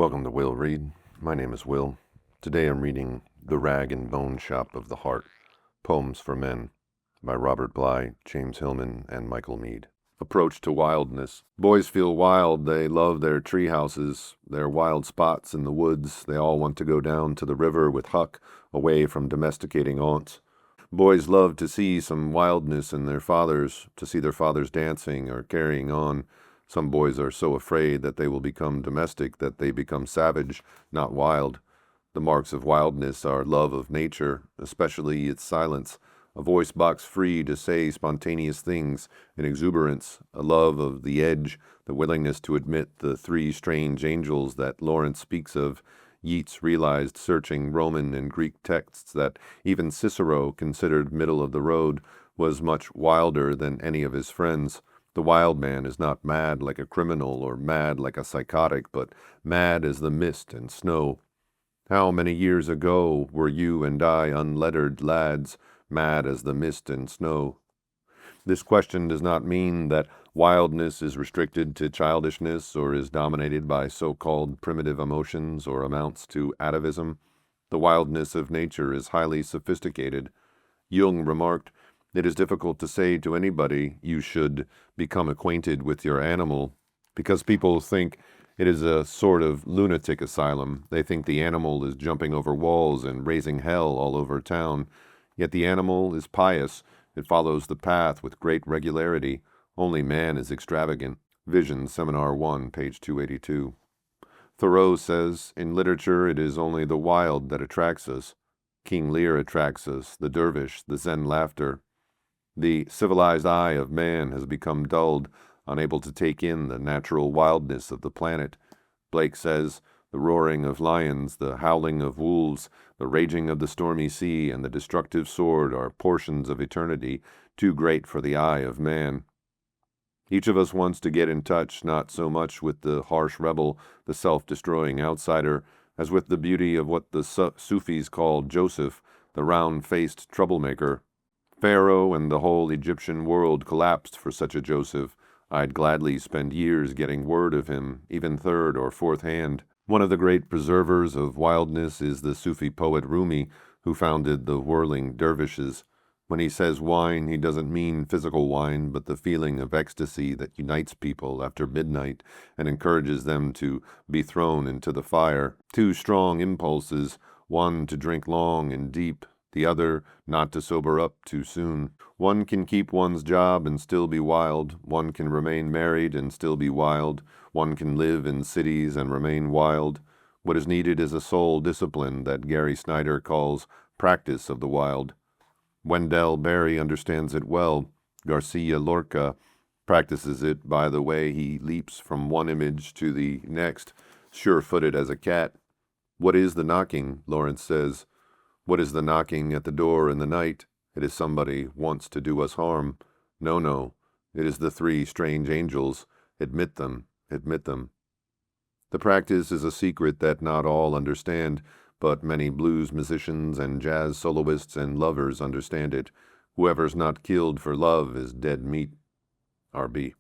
Welcome to Will Read. My name is Will. Today I'm reading The Rag and Bone Shop of the Heart, Poems for Men, by Robert Bly, James Hillman, and Michael Meade. Approach to wildness. Boys feel wild. They love their tree houses, their wild spots in the woods. They all want to go down to the river with Huck, away from domesticating aunts. Boys love to see some wildness in their fathers, to see their fathers dancing or carrying on. Some boys are so afraid that they will become domestic that they become savage, not wild. The marks of wildness are love of nature, especially its silence, a voice box free to say spontaneous things, an exuberance, a love of the edge, the willingness to admit the three strange angels that Lawrence speaks of. Yeats realized, searching Roman and Greek texts, that even Cicero, considered middle of the road, was much wilder than any of his friends. The wild man is not mad like a criminal or mad like a psychotic, but mad as the mist and snow. How many years ago were you and I unlettered lads, mad as the mist and snow? This question does not mean that wildness is restricted to childishness or is dominated by so-called primitive emotions or amounts to atavism. The wildness of nature is highly sophisticated. Jung remarked, "It is difficult to say to anybody you should become acquainted with your animal, because people think it is a sort of lunatic asylum. They think the animal is jumping over walls and raising hell all over town. Yet the animal is pious. It follows the path with great regularity. Only man is extravagant." Vision, Seminar 1, page 282. Thoreau says, "In literature it is only the wild that attracts us. King Lear attracts us, the dervish, the Zen laughter. The civilized eye of man has become dulled, unable to take in the natural wildness of the planet." Blake says, "The roaring of lions, the howling of wolves, the raging of the stormy sea, and the destructive sword are portions of eternity, too great for the eye of man." Each of us wants to get in touch not so much with the harsh rebel, the self-destroying outsider, as with the beauty of what the Sufis call Joseph, the round-faced troublemaker. Pharaoh and the whole Egyptian world collapsed for such a Joseph. I'd gladly spend years getting word of him, even third or fourth hand. One of the great preservers of wildness is the Sufi poet Rumi, who founded the whirling dervishes. When he says wine, he doesn't mean physical wine, but the feeling of ecstasy that unites people after midnight and encourages them to be thrown into the fire. Two strong impulses, one to drink long and deep, the other not to sober up too soon. One can keep one's job and still be wild. One can remain married and still be wild. One can live in cities and remain wild. What is needed is a soul discipline that Gary Snyder calls practice of the wild. Wendell Berry understands it well. Garcia Lorca practices it by the way he leaps from one image to the next, sure-footed as a cat. "What is the knocking?" Lawrence says. "What is the knocking at the door in the night? It is somebody wants to do us harm. No, it is the three strange angels. Admit them, admit them." The practice is a secret that not all understand, but many blues musicians and jazz soloists and lovers understand it. Whoever's not killed for love is dead meat. R.B.